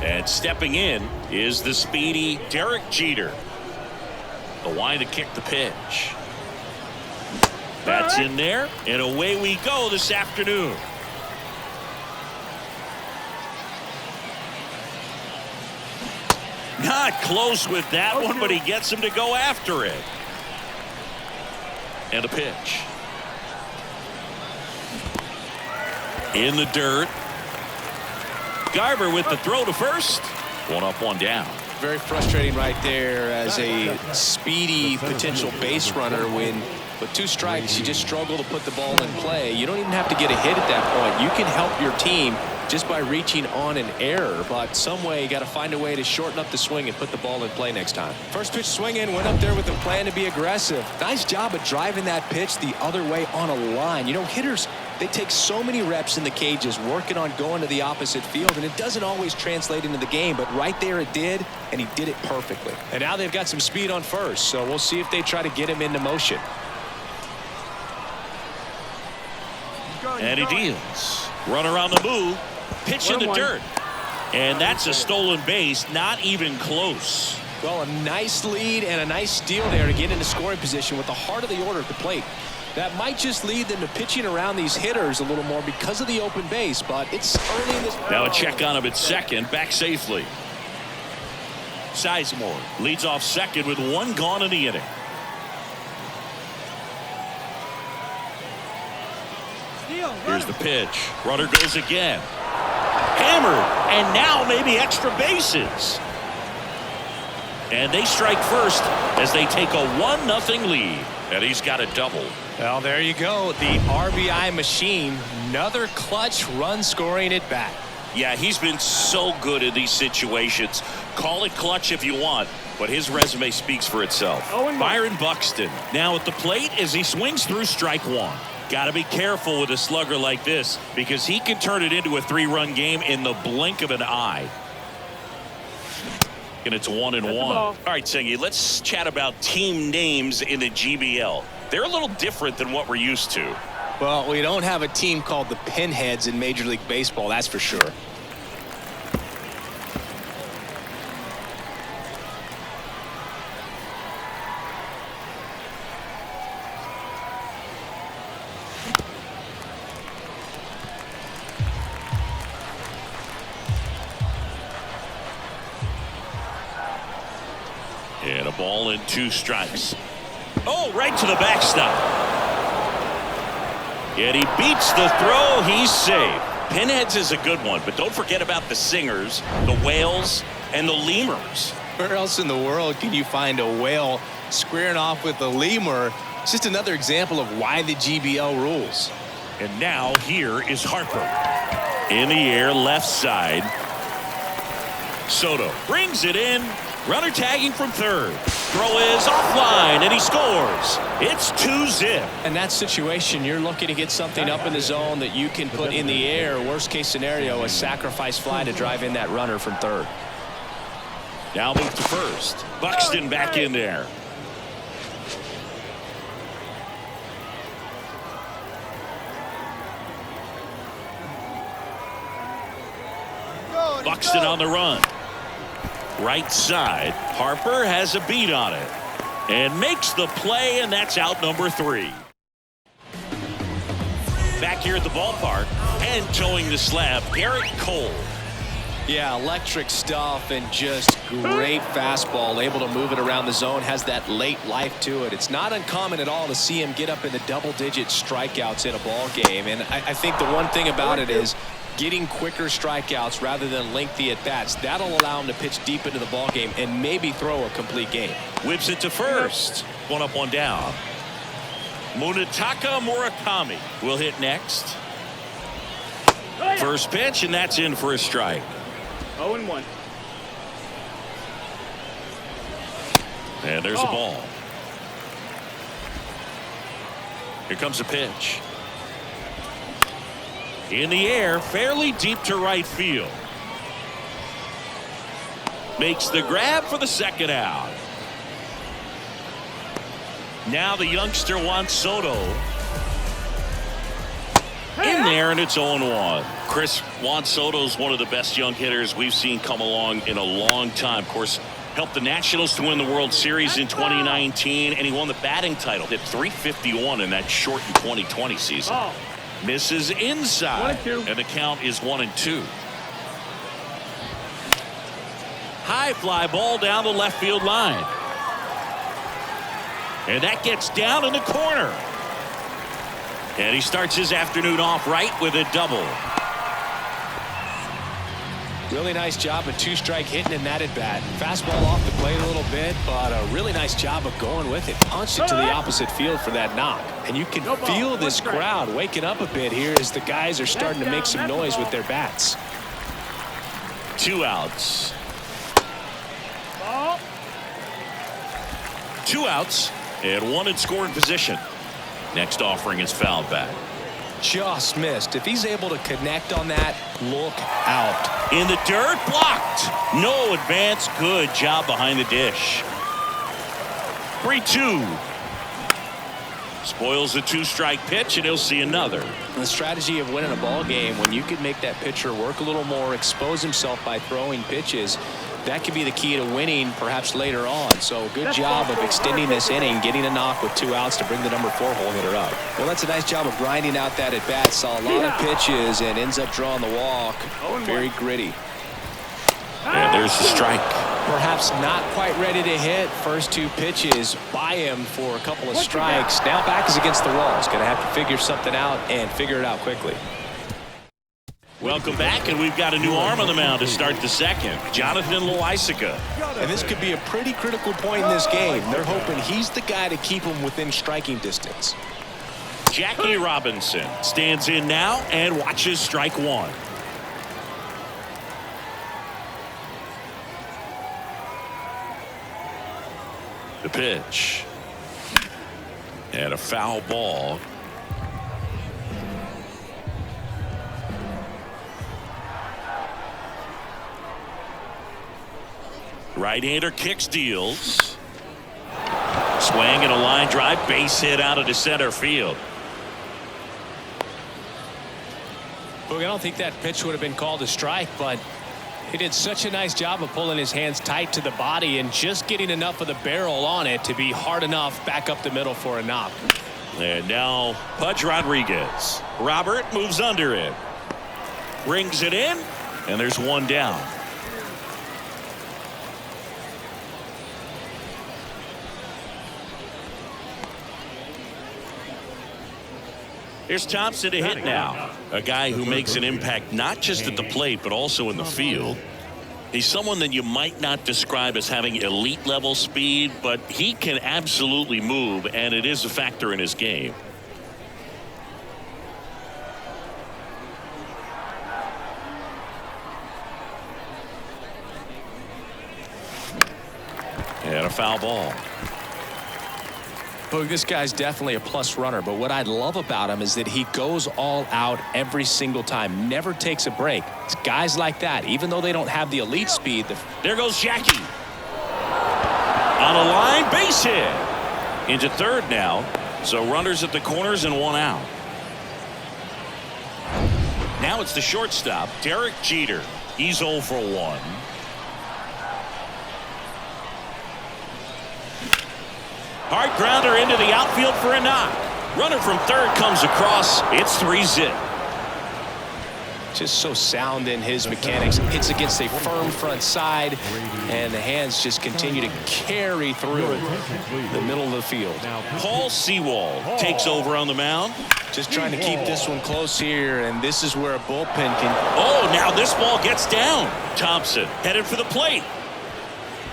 And stepping in is the speedy Derek Jeter. The line to kick the pitch. That's in there, and away we go this afternoon. Not close with that one, but he gets him to go after it. And a pitch. In the dirt. Garver with the throw to first. One up, one down. Very frustrating right there as a speedy potential base runner when with 2 strikes you just struggle to put the ball in play. You don't even have to get a hit at that point. You can help your team just by reaching on an error, but some way you got to find a way to shorten up the swing and put the ball in play next time. First pitch swinging, went up there with a plan to be aggressive. Nice job of driving that pitch the other way on a line. You know, hitters, they take so many reps in the cages working on going to the opposite field, and it doesn't always translate into the game, but right there it did, and he did it perfectly. And now they've got some speed on first, so we'll see if they try to get him into motion. And he deals. Runner on the move. Pitch in the dirt. And that's a stolen base. Not even close. Well, a nice lead and a nice steal there to get into scoring position with the heart of the order at the plate. That might just lead them to pitching around these hitters a little more because of the open base, but it's early in this. Now a check on him at second. Back safely. Sizemore leads off second with 1 gone in the inning. Here's the pitch. Runner goes again. Hammered. And now maybe extra bases. And they strike first as they take a 1-0 lead. And he's got a double. Well, there you go. The RBI machine. Another clutch run scoring at bat. Yeah, he's been so good in these situations. Call it clutch if you want, but his resume speaks for itself. Byron Buxton now at the plate as he swings through strike 1. Got to be careful with a slugger like this because he can turn it into a 3-run game in the blink of an eye. And it's 1-1. All right, Sengi, let's chat about team names in the GBL. They're a little different than what we're used to. Well, we don't have a team called the Pinheads in Major League Baseball, that's for sure. And a ball and 2 strikes. Oh, right to the backstop. And he beats the throw. He's safe. Pinheads is a good one, but don't forget about the singers, the whales, and the lemurs. Where else in the world can you find a whale squaring off with a lemur? It's just another example of why the GBL rules. And now here is Harper. In the air, left side. Soto brings it in. Runner tagging from third. Throw is offline, and he scores. It's 2-zip. In that situation, you're looking to get something up in the zone that you can put in the air. Worst case scenario, a sacrifice fly to drive in that runner from third. Now move to first. Buxton back in there. Buxton on the run. Right side. Harper has a beat on it and makes the play, and that's out number 3. Back here at the ballpark and towing the slab, Garrett Cole. Yeah, electric stuff and just great fastball, able to move it around the zone, has that late life to it. It's not uncommon at all to see him get up in the double-digit strikeouts in a ball game, and I think the one thing about it is getting quicker strikeouts rather than lengthy at-bats. That'll allow him to pitch deep into the ball game and maybe throw a complete game. Whips it to first. 1 up, 1 down. Munetaka Murakami will hit next. First pitch, and that's in for a strike. 0-1. And there's a ball. Here comes a pitch. In the air, fairly deep to right field. Makes the grab for the second out. Now the youngster Juan Soto. In there, and it's 0-1. Chris, Juan Soto's one of the best young hitters we've seen come along in a long time. Of course, helped the Nationals to win the World Series in 2019, and he won the batting title. Hit .351 in that shortened 2020 season. Misses inside, and the count is 1-2. High fly ball down the left field line. And that gets down in the corner. And he starts his afternoon off right with a double. Really nice job of two-strike hitting in that at bat. Fastball off the plate a little bit, but a really nice job of going with it. Punched it to the opposite field for that knock. And you can feel this crowd waking up a bit here as the guys are starting to make some noise with their bats. 2 outs. 2 outs and 1 in scoring position. Next offering is fouled back. Just missed. If he's able to connect on that, look out. In the dirt, blocked. No advance. Good job behind the dish. 3-2. Spoils the 2-strike pitch, and he'll see another. The strategy of winning a ball game, when you can make that pitcher work a little more, expose himself by throwing pitches, that could be the key to winning perhaps later on. So good job of extending this inning, getting a knock with 2 outs to bring the number 4 hole hitter up. Well, that's a nice job of grinding out that at bat. Saw a lot of pitches and ends up drawing the walk. Very gritty. And there's the strike. Perhaps not quite ready to hit. First 2 pitches by him for a couple of strikes. Now back is against the wall. He's going to have to figure something out and figure it out quickly. Welcome back, and we've got a new arm on the mound to start the second. Jonathan Loaisiga. And this could be a pretty critical point in this game. They're hoping he's the guy to keep him within striking distance. Jackie Robinson stands in now and watches strike 1. The pitch. And a foul ball. Right-hander kicks, deals. Swing and a line drive, base hit out of the center field. Look, I don't think that pitch would have been called a strike, but he did such a nice job of pulling his hands tight to the body and just getting enough of the barrel on it to be hard enough back up the middle for a knock. And now Pudge Rodriguez. Robert moves under it. Brings it in, and there's 1 down. Here's Thompson to hit now. A guy who makes an impact not just at the plate but also in the field. He's someone that you might not describe as having elite level speed, but he can absolutely move, and it is a factor in his game. And a foul ball. Look, this guy's definitely a plus runner, but what I love about him is that he goes all out every single time, never takes a break. It's guys like that, even though they don't have the elite speed. There goes Jackie. On a line, base hit. Into third now, so runners at the corners and 1 out. Now it's the shortstop, Derek Jeter. He's 0 for 1. Hard grounder into the outfield for a knock. Runner from third comes across. It's 3-zip. Just so sound in his mechanics. Hits against a firm front side, and the hands just continue to carry through the middle of the field. Paul Sewald takes over on the mound. Just trying to keep this one close here, and this is where a bullpen can. Oh, now this ball gets down. Thompson headed for the plate.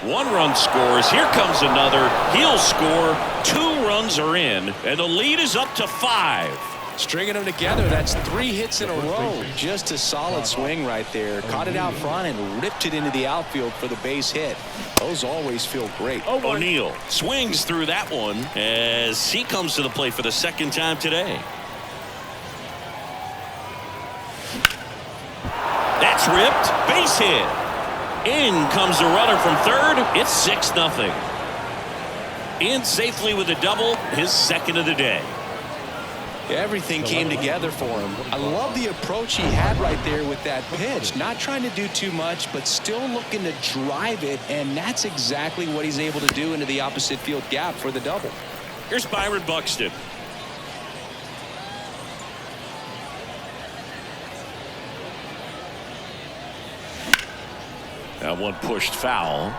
1 run scores. Here comes another. He'll score. 2 runs are in, and the lead is up to 5. Stringing them together, that's 3 hits in a row. Just a solid swing right there. Caught it out front and ripped it into the outfield for the base hit. Those always feel great. O'Neill swings through that one as he comes to the plate for the second time today. That's ripped. Base hit. In comes the runner from third. It's 6-0. In safely with a double, his second of the day. Everything came together for him. I love the approach he had right there with that pitch. Not trying to do too much, but still looking to drive it, and that's exactly what he's able to do into the opposite field gap for the double. Here's Byron Buxton. That one pushed foul.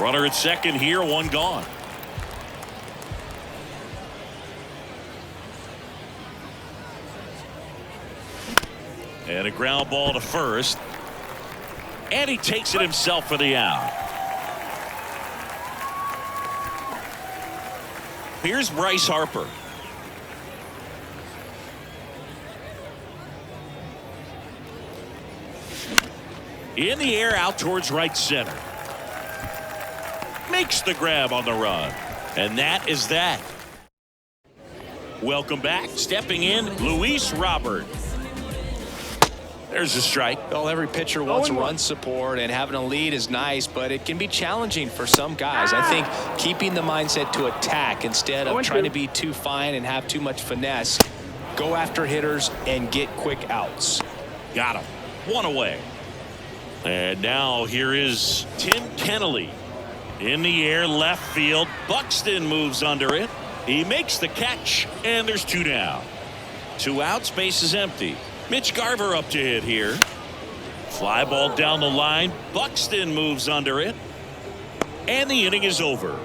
Runner at second here, one gone. And a ground ball to first. And he takes it himself for the out. Here's Bryce Harper. In the air out towards right center. Makes the grab on the run. And that is that. Welcome back. Stepping in, Luis Robert. There's a strike. Well, every pitcher wants run support, and having a lead is nice, but it can be challenging for some guys. I think keeping the mindset to attack instead of trying to be too fine and have too much finesse. Go after hitters and get quick outs. Got him. One away. And now here is Tim Kennelly. In the air, left field. Buxton moves under it. He makes the catch, and there's 2 down. 2 outs, base is empty. Mitch Garver up to hit here. Fly ball down the line. Buxton moves under it. And the inning is over.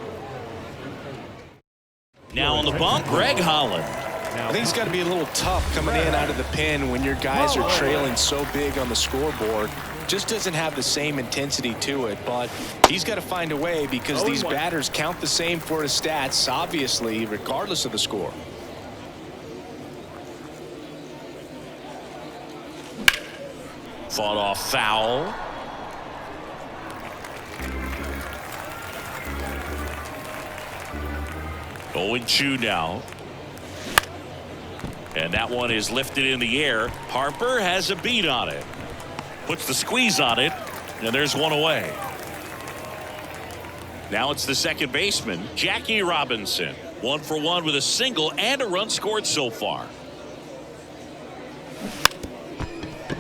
Now on the bump, Greg Holland. I think it's got to be a little tough coming in out of the pen when your guys are trailing so big on the scoreboard. Just doesn't have the same intensity to it, but he's got to find a way because these batters count the same for his stats, obviously, regardless of the score. Fought off foul. Going 2 now. And that one is lifted in the air. Harper has a beat on it. Puts the squeeze on it. And there's 1 away. Now it's the second baseman, Jackie Robinson. 1 for 1 with a single and a run scored so far.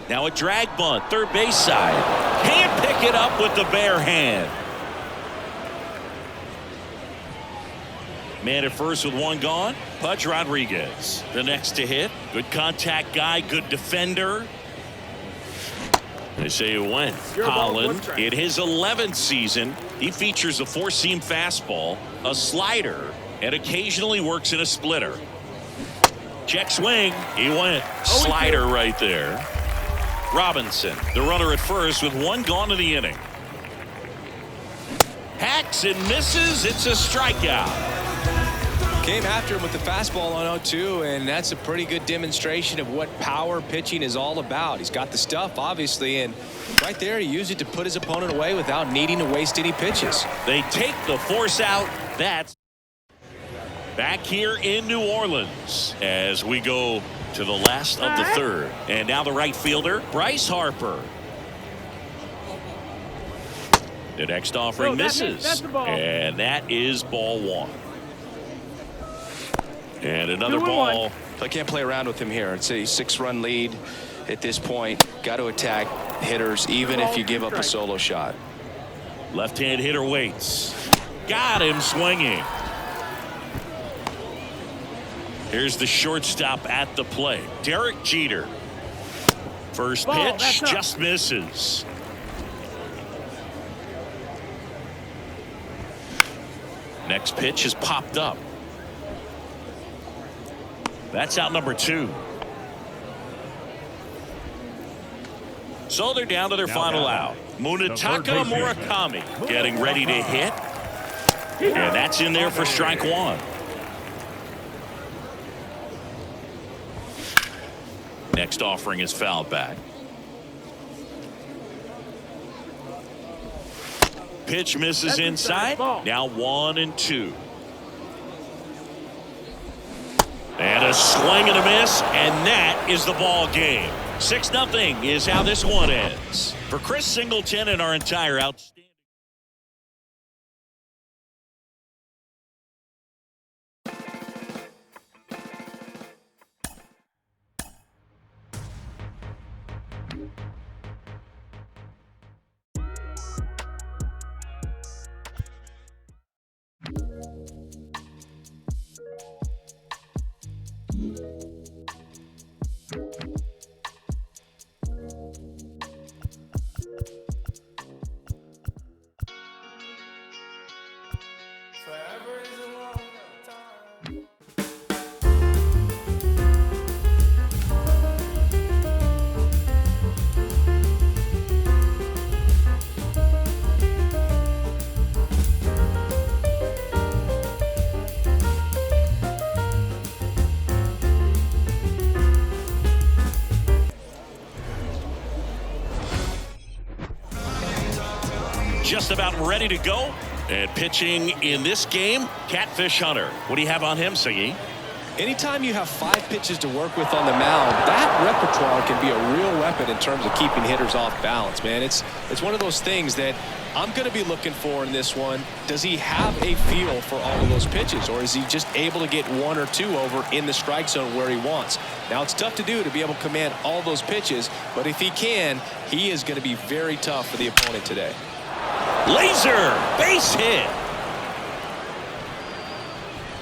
Now a drag bunt, third base side. Can't pick it up with the bare hand. Man at first with 1 gone. Pudge Rodriguez, the next to hit. Good contact guy, good defender. They say it went. Holland, in his 11th season, he features a 4-seam fastball, a slider, and occasionally works in a splitter. Check swing. He went. Slider right there. Robinson, the runner at first with 1 gone in the inning. Hacks and misses. It's a strikeout. Came after him with the fastball on 0-2, and that's a pretty good demonstration of what power pitching is all about. He's got the stuff, obviously, and right there he used it to put his opponent away without needing to waste any pitches. They take the force out. That's back here in New Orleans as we go to the last of the third. And now the right fielder, Bryce Harper. The next offering misses. And that is ball 1. And another ball. I can't play around with him here. It's a 6-run lead at this point. Got to attack hitters even if you give up a solo shot. Left-hand hitter waits. Got him swinging. Here's the shortstop at the plate, Derek Jeter. First pitch just misses. Next pitch is popped up. That's out number 2. So they're down to their final out. Munetaka Murakami getting ready to hit. And that's in there for strike 1. Next offering is fouled back. Pitch misses inside. Now 1-2. And a swing and a miss, and that is the ball game. 6-0 is how this one ends. For Chris Singleton and our entire outstanding. Just about ready to go. And pitching in this game, Catfish Hunter. What do you have on him, Siggy? Anytime you have 5 pitches to work with on the mound, that repertoire can be a real weapon in terms of keeping hitters off balance, man. It's one of those things that I'm going to be looking for in this one. Does he have a feel for all of those pitches, or is he just able to get 1 or 2 over in the strike zone where he wants? Now, it's tough to do to be able to command all those pitches, but if he can, he is going to be very tough for the opponent today. Laser base hit.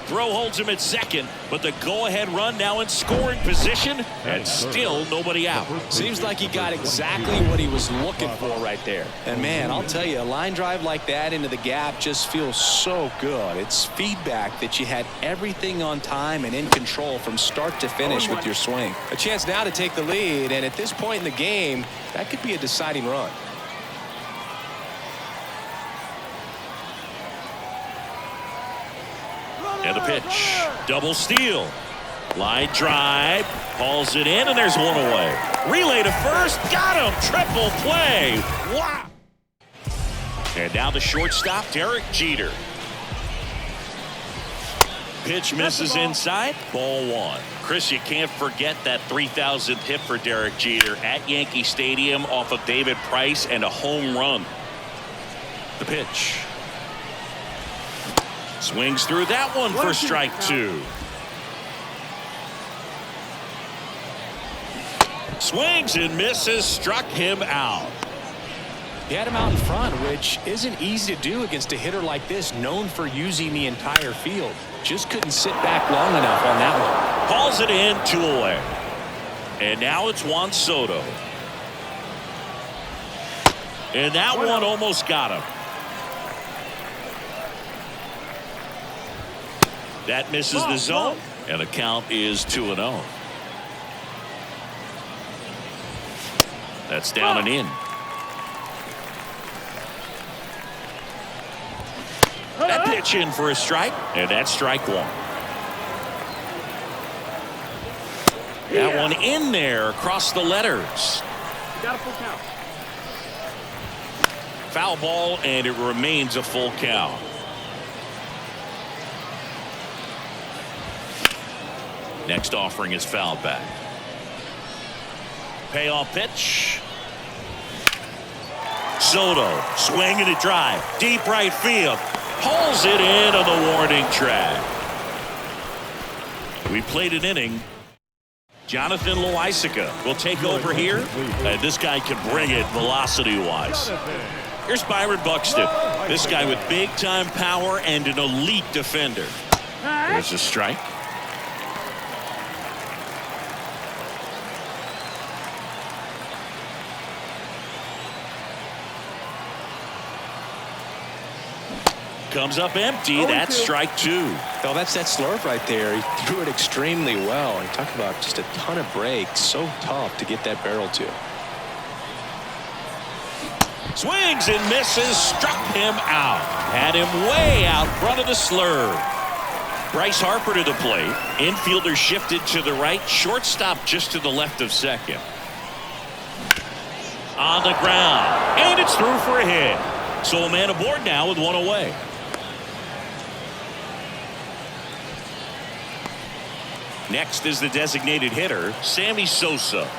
Throw holds him at second, but the go-ahead run now in scoring position, and still nobody out. Seems like he got exactly what he was looking for right there. And man, I'll tell you, a line drive like that into the gap just feels so good. It's feedback that you had everything on time and in control from start to finish with your swing. A chance now to take the lead, and at this point in the game, that could be a deciding run. And the pitch. Double steal. Line drive. Hauls it in, and there's one away. Relay to first. Got him. Triple play. Wow. And now the shortstop, Derek Jeter. Pitch misses inside. Ball 1. Chris, you can't forget that 3,000th hit for Derek Jeter at Yankee Stadium off of David Price and a home run. The pitch. Swings through that one for strike 2. Swings and misses, struck him out. He had him out in front, which isn't easy to do against a hitter like this, known for using the entire field. Just couldn't sit back long enough on that one. Hauls it in, 2 away. And now it's Juan Soto. And that one almost got him. That misses the zone, and the count is 2-0. That's down and in. That pitch in for a strike, and that's strike 1. That one in there across the letters. Got a full count. Foul ball, and it remains a full count. Next offering is fouled back. Payoff pitch. Soto swinging a drive. Deep right field. Hauls it in on the warning track. We played an inning. Jonathan Loaisiga will take over here. And this guy can bring it velocity-wise. Here's Byron Buxton. This guy with big-time power and an elite defender. There's a strike. Comes up empty. That's strike 2. Oh, that's that slurve right there. He threw it extremely well. And talk about just a ton of breaks. So tough to get that barrel to. Swings and misses. Struck him out. Had him way out front of the slurve. Bryce Harper to the plate. Infielder shifted to the right. Shortstop just to the left of second. On the ground. And it's through for a hit. So a man aboard now with one away. Next is the designated hitter, Sammy Sosa.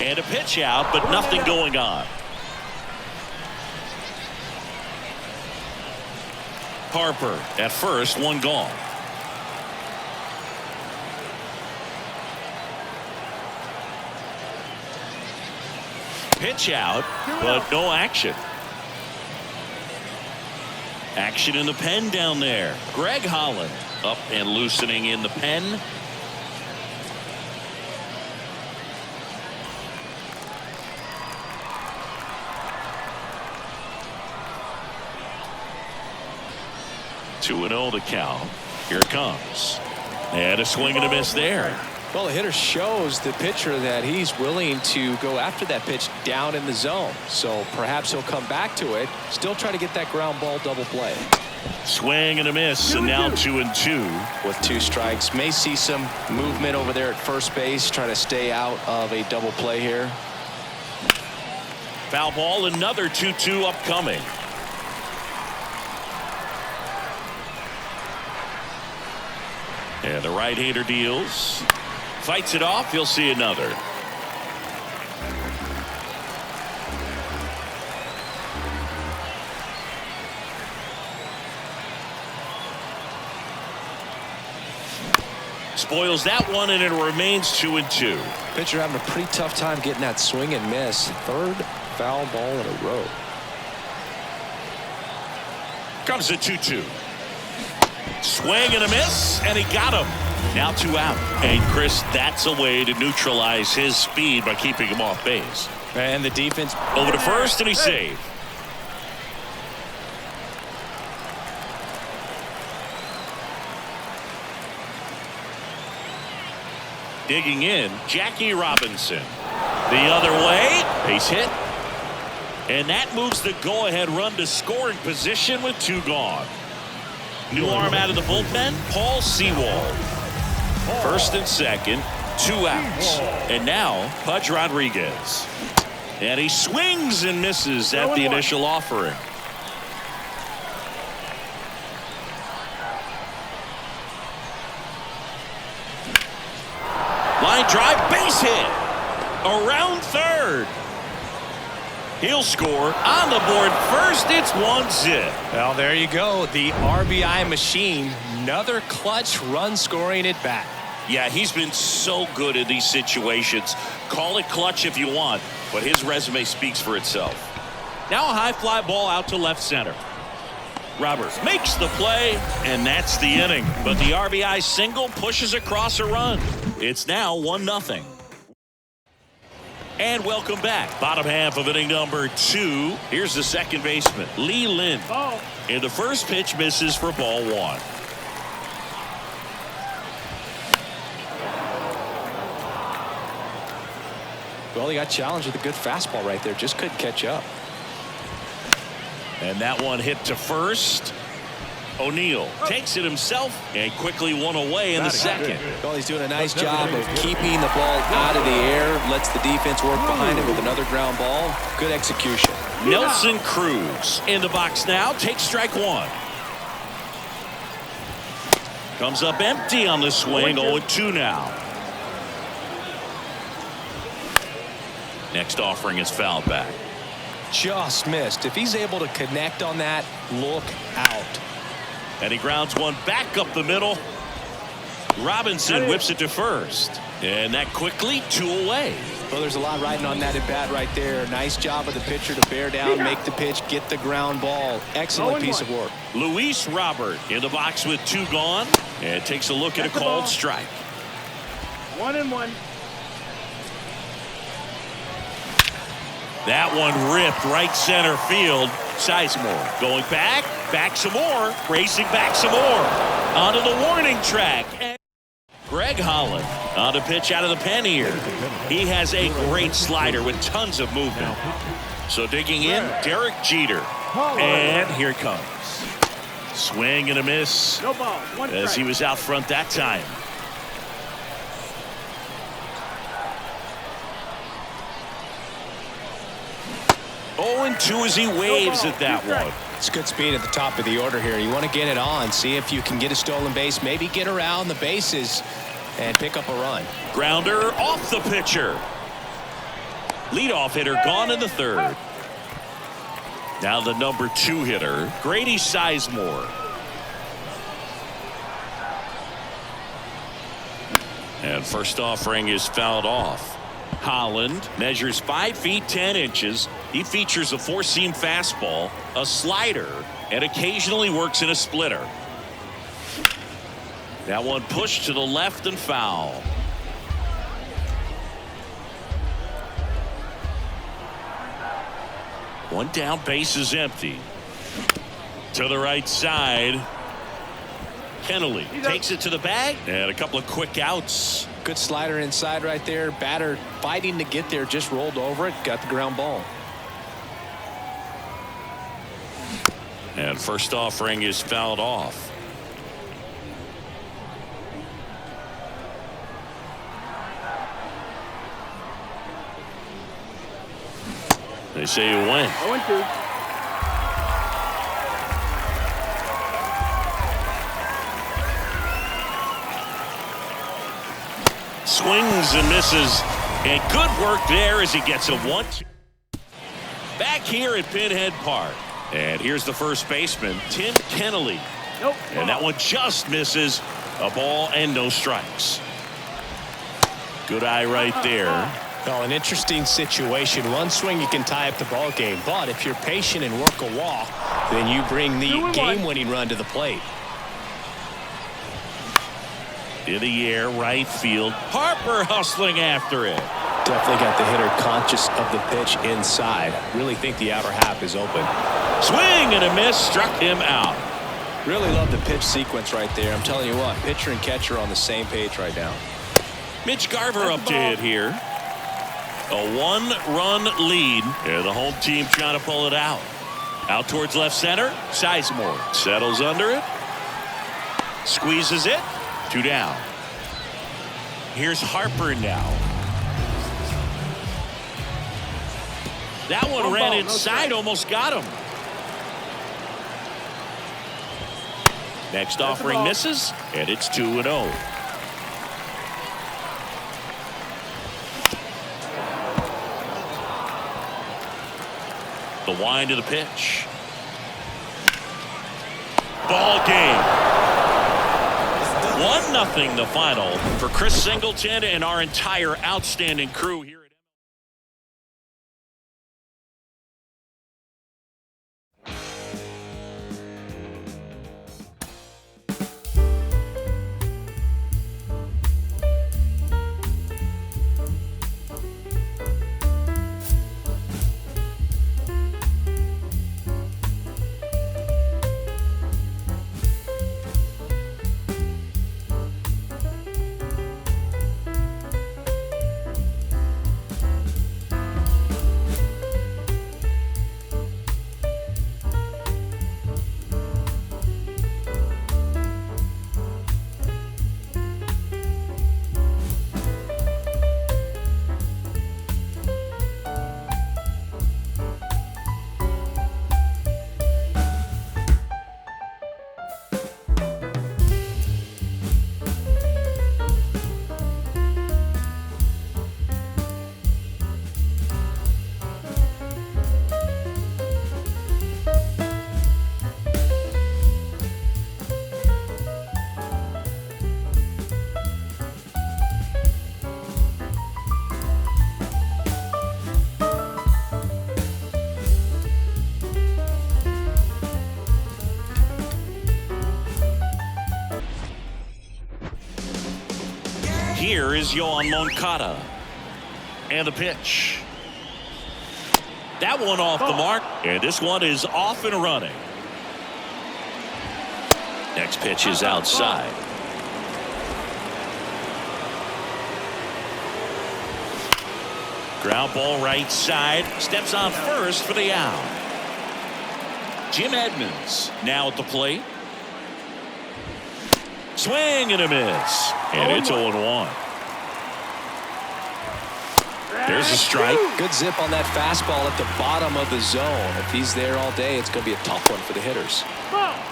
And a pitch out, but nothing going on. Harper at first, one gone. Pitch out, but no action. Action in the pen down there. Greg Holland up and loosening in the pen. Two and 0 the count. Here it comes. And a swing and a miss there. Well, the hitter shows the pitcher that he's willing to go after that pitch down in the zone. So perhaps he'll come back to it. Still try to get that ground ball double play. Swing and a miss, and now 2-2. With 2 strikes. May see some movement over there at first base, trying to stay out of a double play here. Foul ball, another 2-2 upcoming. And the right-hander deals. Fights it off. You'll see another. Spoils that one, and it remains 2-2. Pitcher having a pretty tough time getting that swing and miss. 3rd foul ball in a row. Comes the 2-2. Swing and a miss, and he got him. Now 2 out. And Chris, that's a way to neutralize his speed by keeping him off base. And the defense over to first, and he's saved. Digging in, Jackie Robinson. The other way, base hit. And that moves the go-ahead run to scoring position with 2 gone. New arm out of the bullpen, Paul Sewald. First and second, 2 outs. And now, Pudge Rodriguez. And he swings and misses at the initial offering. Line drive, base hit. Around third. He'll score on the board first. It's 1-zip. Well, there you go. The RBI machine. Another clutch run scoring at bat. Yeah, he's been so good in these situations. Call it clutch if you want, but his resume speaks for itself. Now a high fly ball out to left center. Roberts makes the play, and that's the inning. But the RBI single pushes across a run. It's now 1-0. And welcome back. Bottom half of inning number 2. Here's the second baseman, Lee Lin. And the first pitch misses for ball 1. Well, he got challenged with a good fastball right there. Just couldn't catch up. And that one hit to first. O'Neill takes it himself and quickly one away in the second. Well, he's doing a nice job of keeping the ball out of the air. Lets the defense work behind him with another ground ball. Good execution. Nelson Cruz in the box now. Takes strike 1. Comes up empty on the swing. 0-2 now. Next offering is fouled back. Just missed. If he's able to connect on that, look out. And he grounds one back up the middle. Robinson whips it to first. And that quickly 2 away. Well, there's a lot riding on that at bat right there. Nice job of the pitcher to bear down, make the pitch, get the ground ball. Excellent piece of work. Luis Robert in the box with 2 gone. And takes a look at a called strike. 1-1. That one ripped right center field. Sizemore going back some more, racing back some more. Onto the warning track. And Greg Holland on a pitch out of the pen here. He has a great slider with tons of movement. So digging in, Derek Jeter. And here it comes. Swing and a miss. No ball. One as he was out front that time. Oh, and 2 as he waves at that one. It's good speed at the top of the order here. You want to get it on, see if you can get a stolen base, maybe get around the bases and pick up a run. Grounder off the pitcher. Leadoff hitter gone in the 3rd. Now the number 2 hitter, Grady Sizemore. And first offering is fouled off. Holland measures 5 feet 10 inches. He features a 4-seam fastball, a slider, and occasionally works in a splitter. That one pushed to the left and foul. One down, base is empty. To the right side. Kennelly takes it to the bag, and a couple of quick outs. Good slider inside right there. Batter fighting to get there, just rolled over it, got the ground ball. And first offering is fouled off. They say you win. 0-2. Swings and misses, and good work there as he gets a 1-2. Back here at Pinhead Park, and here's the first baseman, Tim Kennelly. Nope. And that one just misses. A ball and no strikes. Good eye right there. Well, an interesting situation. One swing you can tie up the ball game, but if you're patient and work a walk, then you bring the game-winning run to the plate. In the air, right field. Harper hustling after it. Definitely got the hitter conscious of the pitch inside. Really think the outer half is open. Swing and a miss, struck him out. Really love the pitch sequence right there. I'm telling you what, pitcher and catcher on the same page right now. Mitch Garver up to hit here. A 1-run lead. And the home team trying to pull it out. Out towards left center. Sizemore settles under it. Squeezes it. 2 down. Here's Harper now. That one ran inside, almost got him. Next offering misses, and it's 2-0. The wind to the pitch. Ball game. 1-0 the final for Chris Singleton and our entire outstanding crew here. Here is Yoan Moncada. And the pitch. That one off the mark. And this one is off and running. Next pitch is outside. Ground ball right side. Steps on first for the out. Jim Edmonds now at the plate. Swing and a miss. And it's 0-1. There's a strike. Good zip on that fastball at the bottom of the zone. If he's there all day, it's going to be a tough one for the hitters.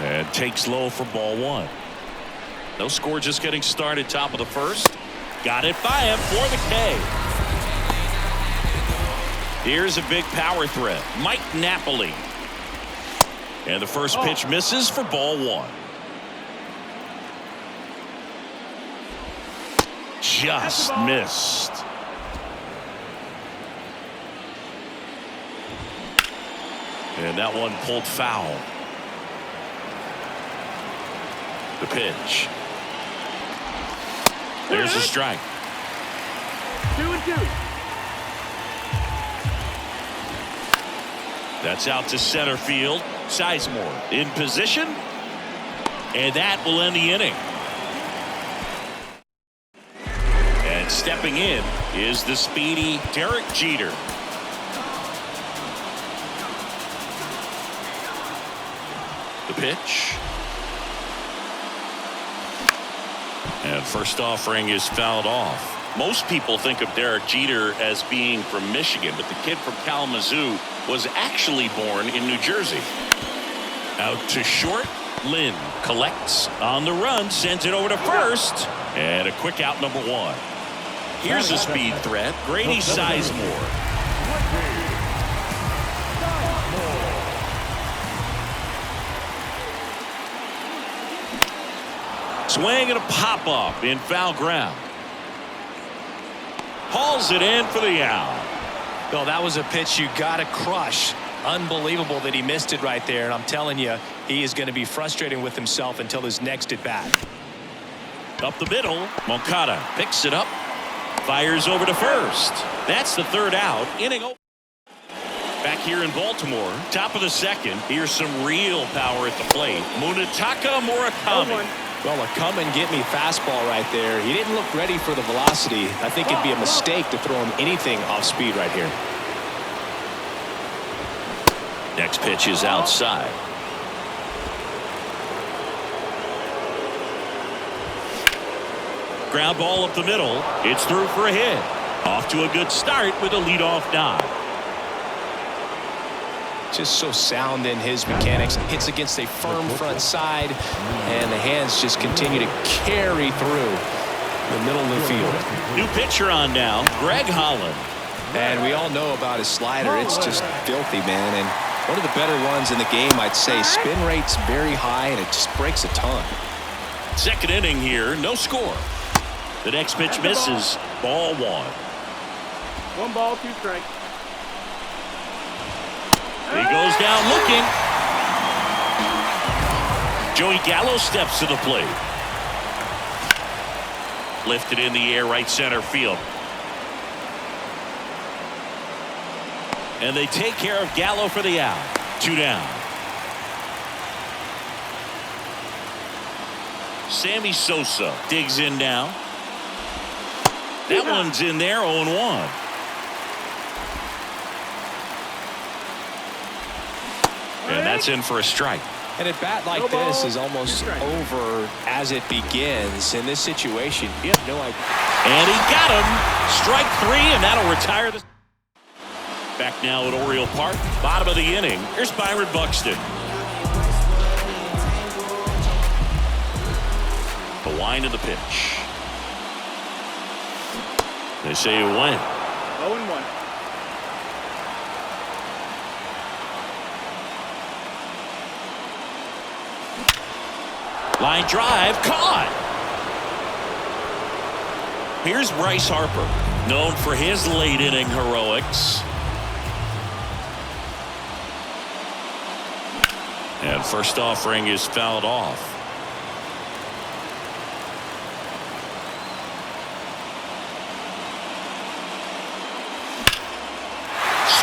And takes low for ball one. No score, just getting started. Top of the first. Got it by him for the K. Here's a big power threat. Mike Napoli. And the first pitch misses for ball one. Just missed. And that one pulled foul. The pitch. There's a strike. 2-2. That's out to center field. Sizemore in position. And that will end the inning. And stepping in is the speedy Derek Jeter. The pitch. And first offering is fouled off. Most people think of Derek Jeter as being from Michigan, but the kid from Kalamazoo was actually born in New Jersey. Out to short. Lynn collects on the run, sends it over to first, and a quick out, number one. Here's a speed threat. Grady Sizemore. Swing and a pop-up in foul ground. Hauls it in for the out. Well, that was a pitch you got to crush. Unbelievable that he missed it right there. And I'm telling you, he is going to be frustrated with himself until his next at bat. Up the middle. Moncada picks it up. Fires over to first. That's the third out. Inning over. Back here in Baltimore. Top of the second. Here's some real power at the plate. Munetaka Murakami. Well, a come-and-get-me fastball right there. He didn't look ready for the velocity. I think it'd be a mistake to throw him anything off speed right here. Next pitch is outside. Ground ball up the middle. It's through for a hit. Off to a good start with a leadoff nod. Just so sound in his mechanics. Hits against a firm front side, and the hands just continue to carry through the middle of the field. New pitcher on now, Greg Holland. And we all know about his slider. It's just filthy, man. And one of the better ones in the game, I'd say. Spin rate's very high, and it just breaks a ton. Second inning here, no score. The next pitch misses. Ball one. 1 ball, 2 strikes. He goes down looking. Joey Gallo steps to the plate. Lifted in the air, right center field. And they take care of Gallo for the out. 2 down. Sammy Sosa digs in now. That one's in there, 0-1. And that's in for a strike. And a bat like this is almost over as it begins. In this situation, you have no idea. And he got him. Strike 3, and that'll retire the. Back now at Oriole Park. Bottom of the inning. Here's Byron Buxton. The wind of the pitch. They say it went. 0-1. Line drive, caught. Here's Bryce Harper, known for his late inning heroics. And first offering is fouled off.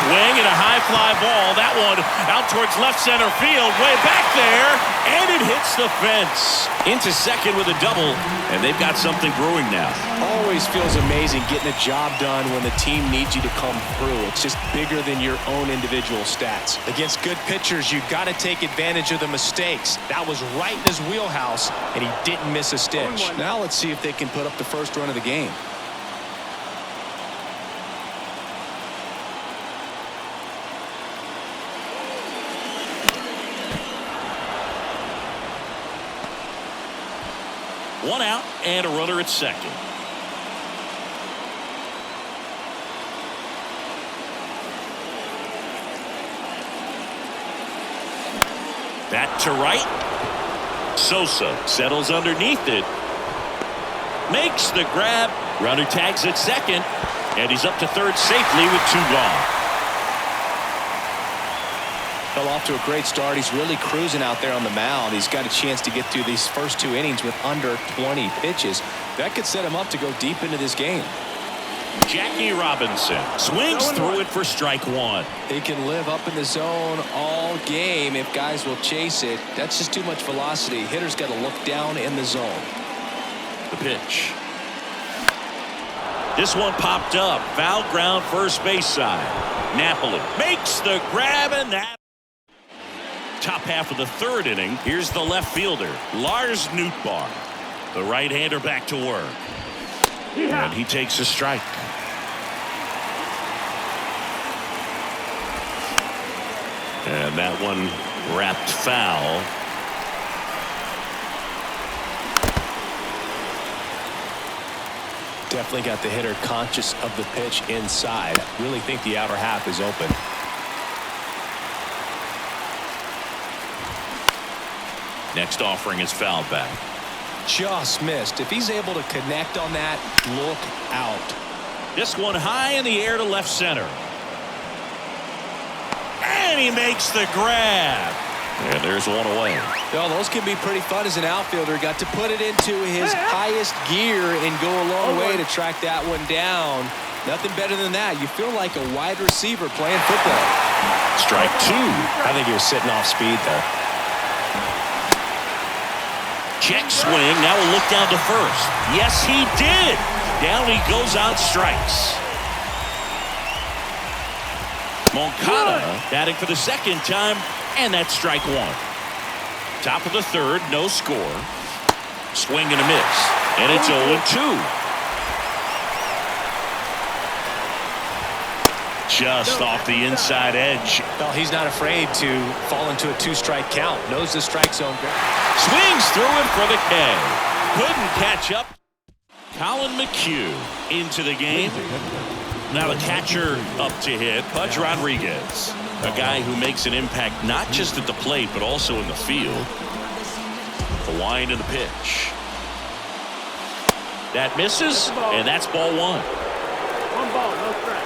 Swing and a high fly ball. That one out towards left center field, way back there, and it hits the fence. Into second with a double, and they've got something brewing now. Always always feels amazing getting a job done when the team needs you to come through. It's just bigger than your own individual stats. Against good pitchers, you've got to take advantage of the mistakes. That was right in his wheelhouse, and he didn't miss a stitch. Now let's see if they can put up the first run of the game. One out and a runner at second. Back to right. Sosa settles underneath it. Makes the grab. Runner tags at second. And he's up to third safely with 2 gone. Fell off to a great start. He's really cruising out there on the mound. He's got a chance to get through these first 2 innings with under 20 pitches. That could set him up to go deep into this game. Jackie Robinson swings through it for strike 1. He can live up in the zone all game if guys will chase it. That's just too much velocity. Hitter's got to look down in the zone. The pitch. This one popped up. Foul ground first base side. Napoli makes the grab, and that top half of the third inning. Here's the left fielder, Lars Nootbaar. The right-hander back to work. And he takes a strike. And that one wrapped foul. Definitely got the hitter conscious of the pitch inside. Really think the outer half is open. Next offering is fouled back. Just missed. If he's able to connect on that, look out. This one high in the air to left center. And he makes the grab. And there's one away. Well, those can be pretty fun as an outfielder. Got to put it into his highest gear and go a long way to track that one down. Nothing better than that. You feel like a wide receiver playing football. Strike 2. I think he was sitting off speed there. Check swing. Now we'll look down to first. Yes, he did. Down he goes on strikes. Moncada batting for the second time, and that's strike 1. Top of the third, no score. Swing and a miss, and it's 0-2. Just off the inside edge. Well, he's not afraid to fall into a 2-strike count. Knows the strike zone. Swings through it for the K. Couldn't catch up. Colin McHugh into the game. Now the catcher up to hit, Pudge Rodriguez. A guy who makes an impact not just at the plate, but also in the field. The wind and the pitch. That misses, and that's ball 1. 1 ball, no strike.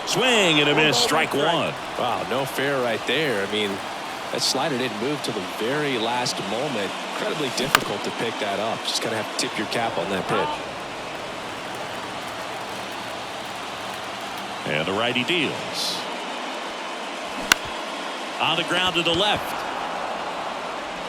Swing and a miss, strike 1. Wow, no fair right there. I mean, that slider didn't move till the very last moment. Incredibly difficult to pick that up. Just gotta have to tip your cap on that pitch. And the righty deals. On the ground to the left.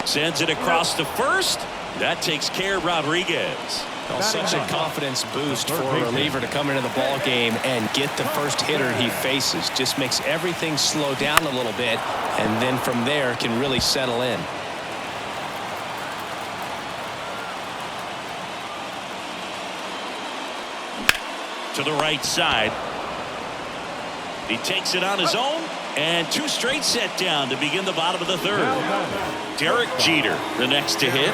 Sends it across to first. That takes care of Rodriguez. Well, such a confidence boost for a reliever to come into the ball game and get the first hitter he faces. Just makes everything slow down a little bit, and then from there can really settle in. To the right side. He takes it on his own, and 2 straight set down to begin the bottom of the third. Derek Jeter, the next to hit.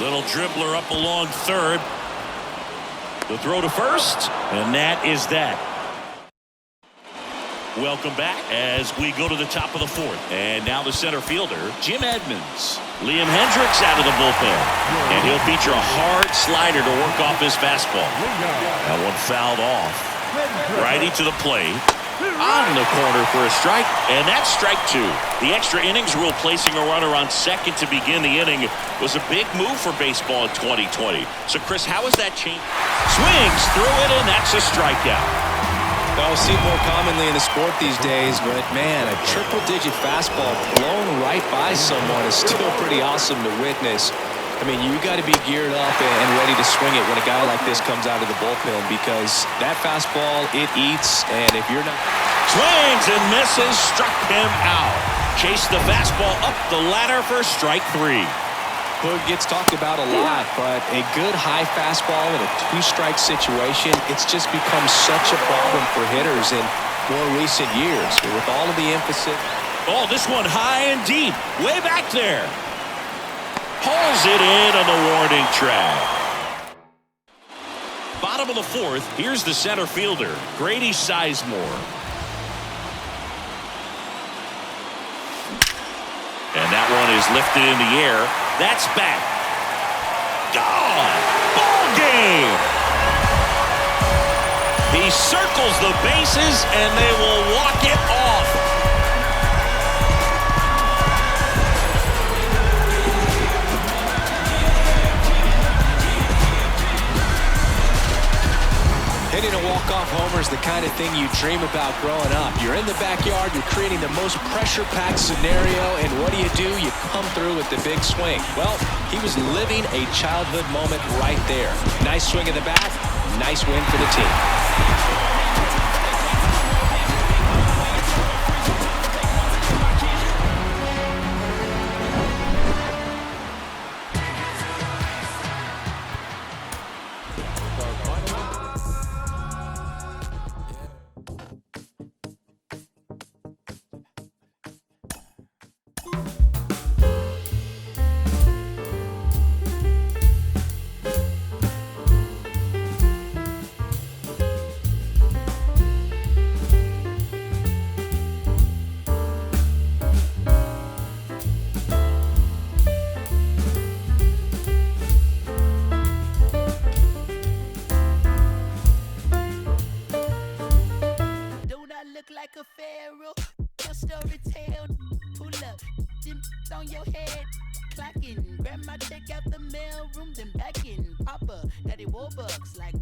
Little dribbler up along third. The throw to first, and that is that. Welcome back as we go to the top of the fourth. And now the center fielder, Jim Edmonds. Liam Hendricks out of the bullpen. And he'll feature a hard slider to work off his fastball. That one fouled off. Righty to the plate. On the corner for a strike, and that's strike 2. The extra innings rule placing a runner on second to begin the inning was a big move for baseball in 2020. So, Chris, how has that changed? Swings through it, and that's a strikeout. Well, see it more commonly in the sport these days, but man, a triple-digit fastball blown right by someone is still pretty awesome to witness. I mean, you got to be geared up and ready to swing it when a guy like this comes out of the bullpen, because that fastball, it eats, and if you're not... Swings and misses, struck him out. Chased the fastball up the ladder for strike 3. Hood gets talked about a lot, but a good high fastball in a two-strike situation, it's just become such a problem for hitters in more recent years. With all of the emphasis... Oh, this one high and deep, way back there. Hauls it in on the warning track. Bottom of the 4th, here's the center fielder, Grady Sizemore. And that one is lifted in the air. That's back. Gone. Ball game. He circles the bases, and they will walk it off. Hitting a walk-off homer is the kind of thing you dream about growing up. You're in the backyard, you're creating the most pressure-packed scenario, and what do? You come through with the big swing. Well, he was living a childhood moment right there. Nice swing of the bat, nice win for the team. Like a pharaoh, your story tell. Pull up, on your head, clocking. Grandma check out the mail room, then back in. Papa, Daddy Warbucks like.